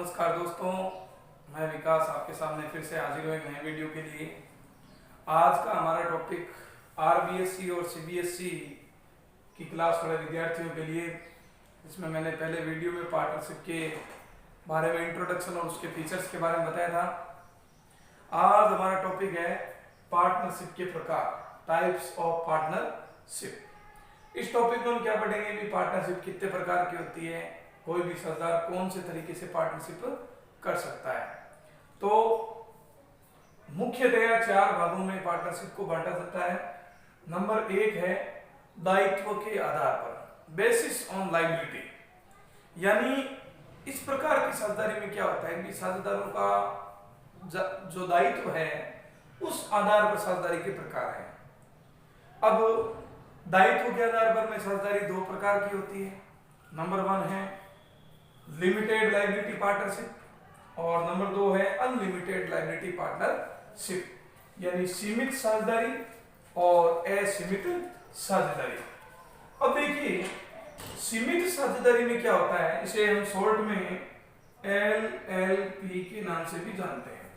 नमस्कार दोस्तों, मैं विकास आपके सामने फिर से हाजिर हूँ एक नए वीडियो के लिए। आज का हमारा टॉपिक आरबीएसई और सीबीएसई की क्लास वाले विद्यार्थियों के लिए, जिसमें मैंने पहले वीडियो में पार्टनरशिप के बारे में इंट्रोडक्शन और उसके फीचर्स के बारे में बताया था। आज हमारा टॉपिक है पार्टनरशिप के प्रकार, टाइप्स ऑफ पार्टनरशिप। इस टॉपिक में हम क्या पढ़ेंगे कि पार्टनरशिप कितने प्रकार की होती है, कोई भी साझेदार कौन से तरीके से पार्टनरशिप कर सकता है। तो मुख्यतया 4 भागों में पार्टनरशिप को बांटा जाता है। नंबर 1 है दायित्व के आधार पर, बेसिस ऑन लायबिलिटी। यानी इस प्रकार की साझेदारी में क्या होता है कि साझेदारों का जो दायित्व है उस आधार पर साझेदारी के प्रकार है। अब दायित्व के आधार पर में साझेदारी 2 प्रकार की होती है। नंबर 1 है लिमिटेड लायबिलिटी पार्टनरशिप और नंबर 2 है अनलिमिटेड लायबिलिटी पार्टनरशिप, यानी सीमित साझेदारी और असीमित साझेदारी। अब देखिए, सीमित साझेदारी में क्या होता है, इसे हम शॉर्ट में LLP के नाम से भी जानते हैं,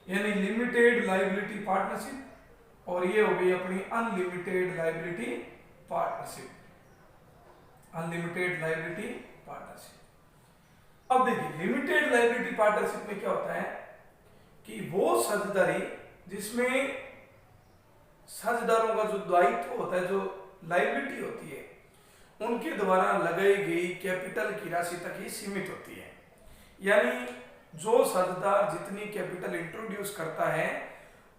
यानी लिमिटेड लायबिलिटी पार्टनरशिप, और ये हो गई अपनी unlimited liability partnership. Unlimited liability partnership. अब देखिए, लिमिटेड लायबिलिटी पार्टनरशिप में क्या होता है कि वो साझेदारी जिसमें साझेदारों का जो दायित्व होता है, जो लायबिलिटी होती है, उनके द्वारा लगाई गई कैपिटल की राशि तक ही सीमित होती है। यानी जो साझेदार जितनी कैपिटल इंट्रोड्यूस करता है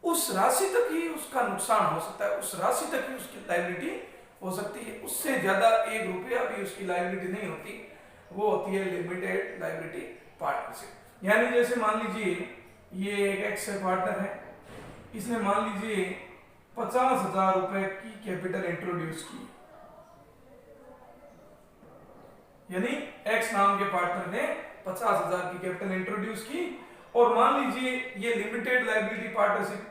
उस राशि तक ही उसका नुकसान हो सकता है, उस राशि तक ही उसकी लायबिलिटी हो सकती है। उससे ज्यादा 1 रुपया भी उसकी लायबिलिटी नहीं होती, वो होती है लिमिटेड लायबिलिटी पार्टनरशिप। यानी जैसे मान लीजिए ये एक एक्स पार्टनर है, इसने मान लीजिए 50,000 रुपए की कैपिटल इंट्रोड्यूस की, यानी एक्स नाम के पार्टनर ने 50,000 की कैपिटल इंट्रोड्यूस की, और मान लीजिए ये लिमिटेड लायबिलिटी पार्टनरशिप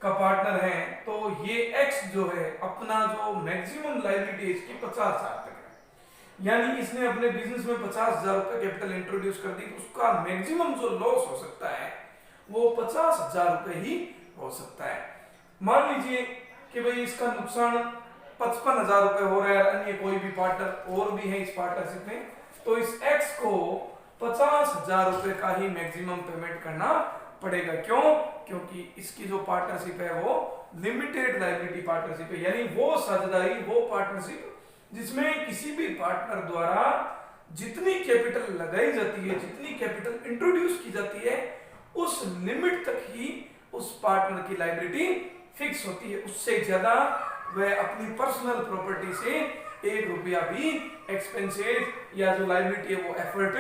का पार्टनर है, तो ये एक्स जो है अपना जो मैक्सिमम लायबिलिटी इसकी 50,000 तक है। यानी इसने अपने बिजनेस में 50,000 रुपए कैपिटल इंट्रोड्यूस कर दी, तो उसका मैक्सिमम जो लॉस हो सकता है वो 50,000 रुपए ही हो सकता है। मान लीजिए कि भाई इसका नुकसान 55,000 रुपए हो रहा है, अन्य कोई भी पार्टनर और भी है इस पार्टनरशिप में, तो इस एक्स को 50,000 रुपए का ही मैक्सिमम पेमेंट करना पड़ेगा। क्यों? क्योंकि इसकी जो पार्टनरशिप है वो लिमिटेड लायबिलिटी पार्टनरशिप है, यानी वो साझेदारी, वो पार्टनरशिप जिसमें किसी भी पार्टनर द्वारा जितनी कैपिटल लगाई जाती है, जितनी कैपिटल इंट्रोड्यूस की जाती है, उस लिमिट तक ही उस पार्टनर की लायबिलिटी फिक्स होती है। उससे ज्यादा वह अपनी पर्सनल प्रॉपर्टी से 1 रुपया भी एक्सपेंसेस या जो लायबिलिटी है वो एफर्ट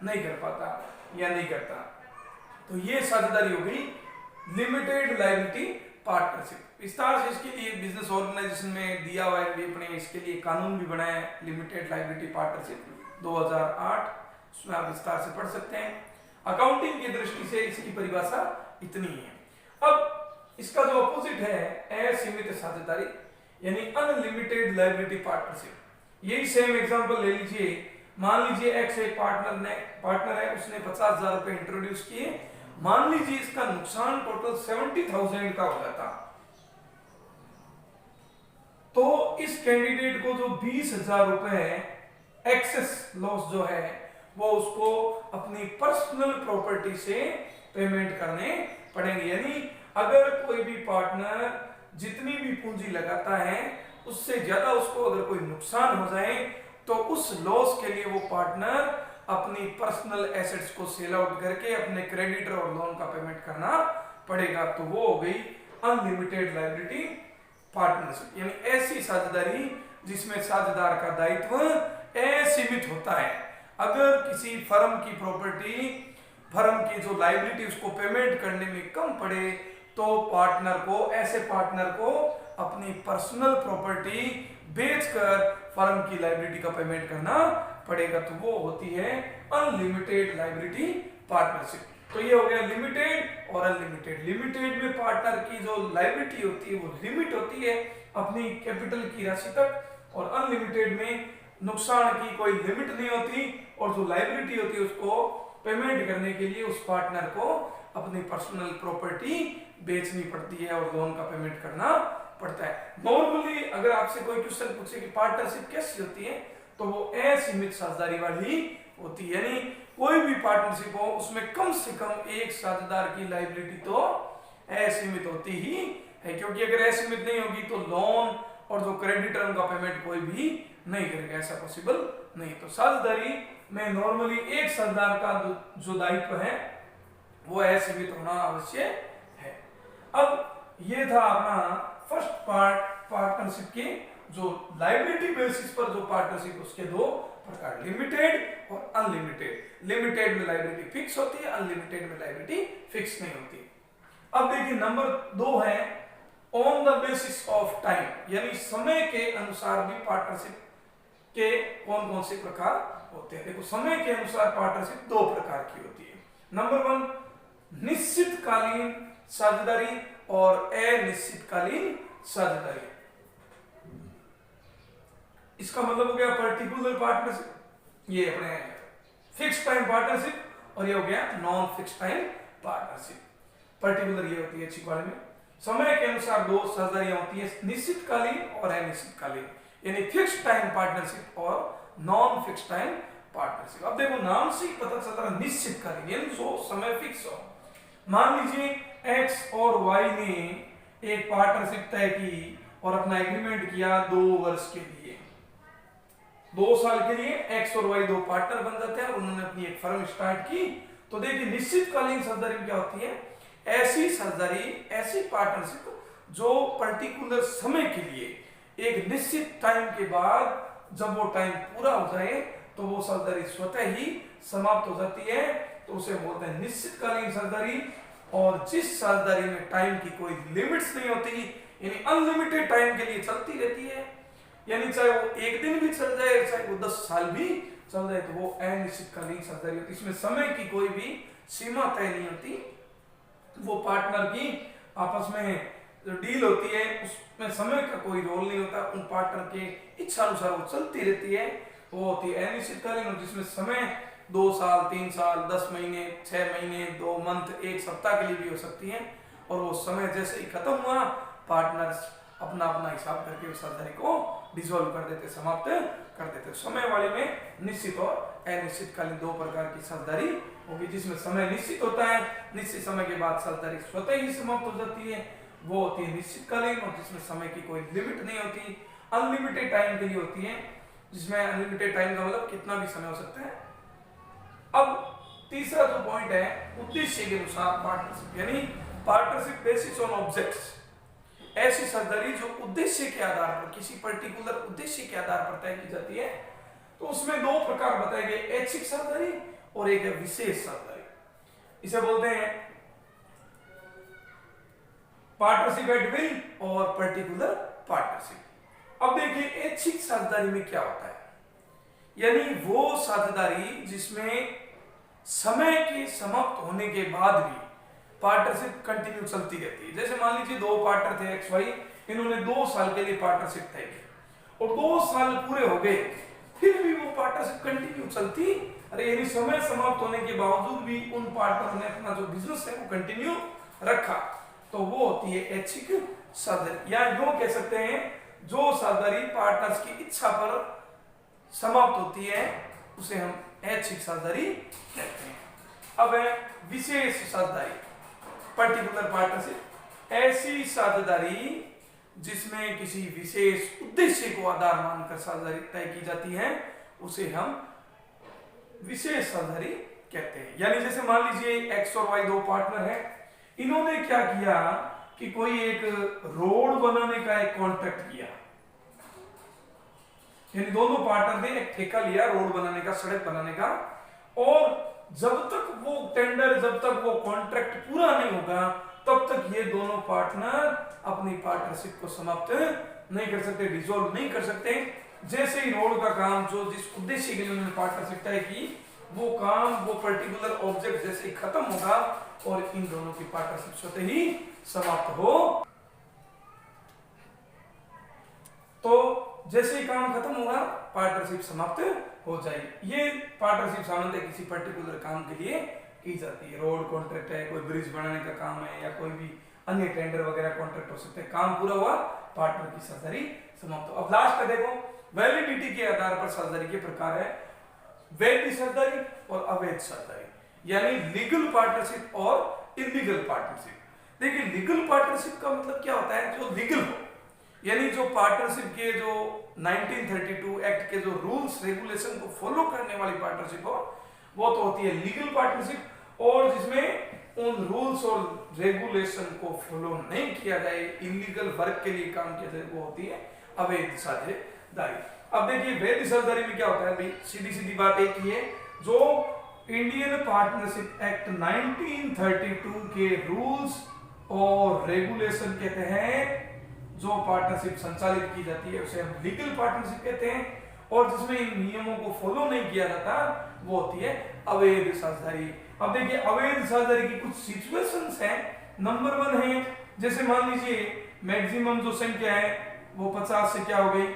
नहीं कर पाता या नहीं करता। तो ये साझेदारी हो गई लिमिटेड लायबिलिटी पार्टनरशिप। विस्तार से इसके लिए बिजनेस ऑर्गेनाइजेशन में दिया हुआ है, अपने इसके लिए कानून भी बनाया है, लिमिटेड लायबिलिटी पार्टनरशिप 2008, उसमें आप विस्तार से पढ़ सकते हैं। अकाउंटिंग की दृष्टि से इसकी परिभाषा इतनी ही है। अब इसका जो अपोजिट है असीमित साझेदारी, यानी अनलिमिटेड लायबिलिटी पार्टनरशिप। यही सेम एग्जांपल ले लीजिए, मान लीजिए एक्स एक पार्टनर है, उसने 50,000 रुपए इंट्रोड्यूस किए, मान लीजिए इसका नुकसान टोटल 70,000 का हो जाता, तो इस कैंडिडेट को जो 20,000 रुपए एक्सेस लॉस जो है वो उसको अपनी पर्सनल प्रॉपर्टी से पेमेंट करने पड़ेंगे। यानी अगर कोई भी पार्टनर जितनी भी पूंजी लगाता है उससे ज्यादा उसको अगर कोई नुकसान हो जाए, तो उस लॉस के लिए वो पार्टनर अपनी पर्सनल एसेट्स को सेल आउट करके अपने क्रेडिटर और लोन का पेमेंट करना पड़ेगा। तो वो हो गई अनलिमिटेड लायबिलिटी पार्टनरशिप, यानी ऐसी साझेदारी जिसमें साझेदार का दायित्व असीमित होता है। अगर किसी फर्म की प्रॉपर्टी, फर्म की जो लायबिलिटी उसको पेमेंट करने में कम पड़े, तो पार्टनर को, ऐसे पार्टनर को अपनी पर्सनल प्रॉपर्टी बेचकर फर्म की लायबिलिटी का पेमेंट करना पड़ेगा। तो वो होती है अनलिमिटेड लायबिलिटी पार्टनरशिप। तो ये हो गया लिमिटेड और अनलिमिटेड। लिमिटेड में पार्टनर की जो लायबिलिटी होती है वो लिमिट होती है अपनी कैपिटल की राशि तक, और अनलिमिटेड में नुकसान की कोई लिमिट नहीं होती, और जो लायबिलिटी होती है उसको पेमेंट करने के लिए उस पार्टनर को अपनी पर्सनल प्रॉपर्टी बेचनी पड़ती है और लोन का पेमेंट करना पड़ता है। नॉर्मली अगर आपसे कोई क्वेश्चन पूछे कि पार्टनरशिप कैसी होती है, तो वो असीमित साझेदारी वाली होती है, यानी कोई भी पार्टनरशिप हो उसमें कम से कम एक साझेदार की लायबिलिटी तो असीमित होती ही है, क्योंकि अगर असीमित नहीं होगी तो लोन और जो क्रेडिटर उनका पेमेंट कोई भी नहीं करेगा, ऐसा पॉसिबल नहीं। तो साझेदारी में नॉर्मली एक साझेदार का जो दायित्व है वो असीमित होना आवश्यक है। अब ये था अपना फर्स्ट पार्ट, पार्टनरशिप के जो लायबिलिटी बेसिस पर जो पार्टनरशिप, उसके दो प्रकार, लिमिटेड और अनलिमिटेड। लिमिटेड में लायबिलिटी फिक्स होती है, अनलिमिटेड में लायबिलिटी फिक्स नहीं होती। अब देखिए नंबर 2 है on the basis of time, यानी समय के अनुसार भी पार्टनरशिप के कौन कौन से प्रकार होते हैं। देखो समय के अनुसार पार्टनरशिप 2 प्रकार की होती है। नंबर 1 निश्चितकालीन साझेदारी और अनिश्चितकालीन साझेदारी। इसका मतलब हो गया पर्टिकुलर पार्टनरशिप, ये अपने फिक्स टाइम पार्टनरशिप, और ये हो गया non fix time partnership. Particular ये होती है अच्छी वाले में समय के अनुसार 2 साझेदारियां होती है, निश्चितकालीन और अनिश्चितकालीन, यानी फिक्स टाइम पार्टनरशिप और नॉन फिक्स टाइम पार्टनरशिप। अब देखो नाम से ही पता चल रहा है निश्चितकालीन, यानी जो समय फिक्स हो। मान लीजिए एक्स और वाई ने एक पार्टनरशिप तय की और अपना एग्रीमेंट किया 2 वर्ष के लिए, 2 साल के लिए एक्स और वाई 2 पार्टनर बन जाते हैं और उन्होंने अपनी एक फर्म स्टार्ट की। तो देखिए निश्चितकालीन साझेदारी क्या होती है, ऐसी साझेदारी, ऐसी पार्टनरशिप जो पर्टिकुलर समय के लिए एक निश्चित टाइम के बाद जब वो टाइम पूरा हो जाए तो वो साझेदारी स्वतः ही समाप्त हो जाती है, तो उसे बोलते हैं निश्चितकालीन साझेदारी। और जिस साझेदारी में टाइम की कोई लिमिट्स नहीं होती, यानी अनलिमिटेड टाइम के लिए चलती रहती है, यानी चाहे वो 1 दिन भी चल जाए, चाहे वो 10 साल भी चल जाए, तो वो अनिश्चितकालीन साझेदारी होती है। इसमें समय की कोई भी सीमा तय नहीं होती, वो पार्टनर की आपस में जो डील होती है उसमें समय का कोई रोल नहीं होता, उन पार्टनर के इच्छा अनुसार वो चलती रहती है, वो होती है अनिश्चितकालीन, और जिसमें समय 2 साल, 3 साल, 10 महीने, 6 महीने, 2 मंथ, 1 सप्ताह के लिए भी हो सकती है, और वो समय जैसे ही खत्म हुआ पार्टनर्स अपना अपना हिसाब करके उस साझेदारी को डिसॉल्व कर देते, समाप्त कर देते। समय वाले में निश्चित और अनिश्चितकालीन 2 प्रकार की साझेदारी होगी, जिसमें समय निश्चित होता है, निश्चित समय के बाद साझेदारी स्वतः ही समाप्त हो जाती है, वो होती है निश्चितकालीन, और जिसमें समय की कोई लिमिट नहीं होती, अनलिमिटेड टाइम के लिए होती है, जिसमें अनलिमिटेड टाइम का मतलब कितना भी समय हो सकता है। अब तीसरा जो पॉइंट है उद्देश्य के अनुसार पार्टनरशिप, यानी पार्टनरशिप बेसिस ऑन ऑब्जेक्ट्स, ऐसी साझेदारी जो उद्देश्य के आधार पर, किसी पर्टिकुलर उद्देश्य के आधार पर तय की जाती है। तो उसमें 2 प्रकार बताए गए, ऐच्छिक साझेदारी और एक है विशेष साझेदारी। इसे बोलते हैं पार्टनरशिप एट विल और पर्टिकुलर पार्टनरशिप। अब देखिए ऐच्छिक साझेदारी में क्या होता है, यानी वो साझेदारी जिसमें समय के समाप्त होने के बाद भी पार्टनरशिप कंटिन्यू चलती रहती है। जैसे मान लीजिए 2 पार्टनर थे एक्स वाई, इन्होंने 2 साल के लिए पार्टनरशिप तय की और 2 साल पूरे हो गए, फिर भी वो पार्टनरशिप कंटिन्यू चलती, अरे यानी समय समाप्त होने के बावजूद भी उन पार्टनर ने अपना जो बिजनेस है वो कंटिन्यू रखा, तो वो होती है ऐच्छिक साझेदारी। या यूं कह सकते हैं जो साझेदारी पार्टनर्स की इच्छा पर समाप्त होती है उसे हम ऐच्छिक साझेदारी कहते हैं। अब है विशेष साझेदारी, पर्टिकुलर पार्टनरशिप, ऐसी साझेदारी जिसमें किसी विशेष उद्देश्य को आधार मानकर साझेदारी तय की जाती है, उसे हम विशेष साझेदारी कहते हैं। यानी जैसे मान लीजिए एक्स और वाई 2 पार्टनर हैं, इन्होंने क्या किया कि कोई एक रोड बनाने का एक कॉन्ट्रैक्ट किया, यानी दोनों पार्टनर ने एक ठेका लिया रोड बनाने का, सड़क बनाने का, और जब तक वो टेंडर, जब तक वो कॉन्ट्रैक्ट पूरा नहीं होगा तब तक ये दोनों पार्टनर अपनी पार्टनरशिप को समाप्त नहीं कर सकते, डिसॉल्व नहीं कर सकते। जैसे ही रोड का काम जो जिस उद्देश्य के लिए उन्होंने पार्टनरशिप तय की, वो काम, वो पर्टिकुलर ऑब्जेक्ट जैसे ही खत्म होगा और इन दोनों की पार्टनरशिप स्वतः ही समाप्त हो, तो जैसे ही काम खत्म होगा पार्टनरशिप समाप्त हो जाएगी। ये पार्टनरशिप सामान्यतः किसी पर्टिकुलर काम के लिए की जाती है। रोड कॉन्ट्रैक्ट है, कोई ब्रिज बनाने का काम है, या कोई भी अन्य टेंडर वगैरह कॉन्ट्रैक्ट हो सकते हैं। काम पूरा हुआ, पार्टनर की साझेदारी समाप्त हो। अब लास्ट का देखो, वैलिडिटी के आधार पर साझेदारी के प्रकार है वैध साझेदारी और अवैध साझेदारी, यानी लीगल पार्टनरशिप और इलीगल पार्टनरशिप। देखिए लीगल पार्टनरशिप का मतलब क्या होता है, जो लीगल हो, यानी जो पार्टनरशिप के जो 1932 एक्ट के जो रूल्स रेगुलेशन को फॉलो करने वाली पार्टनरशिप हो, वो तो होती है लीगल पार्टनरशिप। और जिसमें उन रूल्स और रेगुलेशन को फॉलो नहीं किया जाए, इलीगल वर्क के लिए काम किया जाए, वो होती है अवैध साझेदारी। अब देखिए वैध साझेदारी में क्या होता है भाई, सीधी सीधी बात एक ही है, जो इंडियन पार्टनरशिप एक्ट 1932 के रूल्स और रेगुलेशन के तहत जो पार्टनरशिप संचालित की जाती है उसे हम लीगल पार्टनरशिप कहते हैं। और जिसमें इन नियमों को फॉलो नहीं किया जाता वो होती है अवैध साझेदारी। अब देखिए अवैध साझेदारी की कुछ सिचुएशंस हैं। नंबर 1 है, जैसे मान लीजिए मैक्सिमम जो संख्या है वो 50 से क्या हो गई,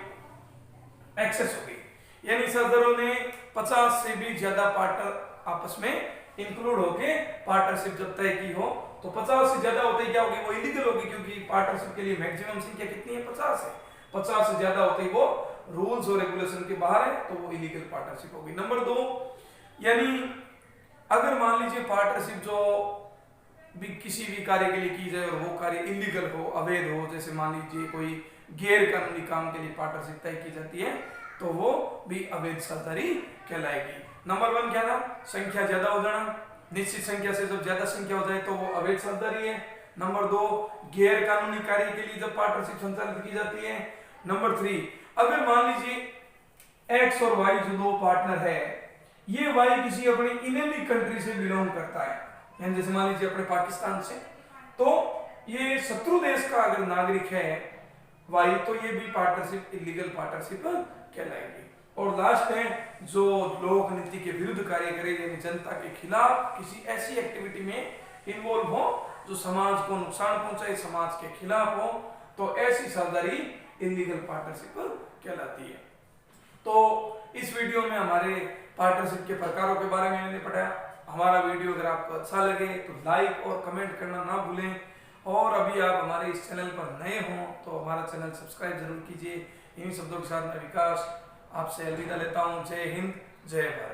एक्सेस हो गई, यानी साझेदारों ने 50 से भी ज्यादा पार्टनर आपस में इंक्लूड होके पार्टनरशिप जब तय की हो, तो 50 से ज्यादा होते ही क्या होगी, वो इलीगल होगी, क्योंकि पार्टनरशिप के लिए मैक्सिमम संख्या कितनी है, 50 है। 50 से ज्यादा होते ही वो रूल्स और रेगुलेशन के बाहर है, तो वो इलीगल पार्टनरशिप होगी। नंबर 2, यानी अगर मान लीजिए पार्टनरशिप जो भी किसी भी कार्य के लिए की जाए और वो कार्य इलीगल हो, अवैध हो, जैसे मान लीजिए कोई गैर कानूनी काम के लिए पार्टनरशिप तय की जाती है, तो वो भी अवैध साझेदारी कहलाएगी। नंबर 1 क्या था, संख्या ज्यादा हो जाना, निश्चित संख्या से जब ज्यादा संख्या हो जाए तो वो अवैध साझेदारी है। नंबर 2, गैर कानूनी कार्य के लिए जब पार्टनरशिप संचालित की जाती है। नंबर 3, अगर मान लीजिए एक्स और वाई जो दो पार्टनर है, ये वाई किसी अपनी इनेमी कंट्री से बिलोंग करता है, यानी जैसे मान लीजिए अपने पाकिस्तान से, तो ये शत्रु देश का अगर नागरिक है वाई, तो ये भी पार्टनरशिप इलीगल पार्टनरशिप कहलाएगी। और लास्ट है, जो लोक नीति के विरुद्ध कार्य करे, यानी जनता के खिलाफ किसी ऐसी एक्टिविटी में इन्वॉल्व हो जो समाज को नुकसान पहुंचाए, समाज के खिलाफ हो, तो ऐसी साझेदारी इलीगल पार्टनरशिप कहलाती है। तो इस वीडियो में हमारे पार्टनरशिप के प्रकारों के बारे में मैंने पढ़ा। हमारा वीडियो अगर आपको अच्छा लगे तो लाइक और कमेंट करना ना भूलें, और अभी आप हमारे इस चैनल पर नए हों तो हमारा चैनल सब्सक्राइब जरूर कीजिए। इन्हीं शब्दों के साथ मैं विकास आपसे अलविदा लेता हूँ। जय हिंद, जय भारत।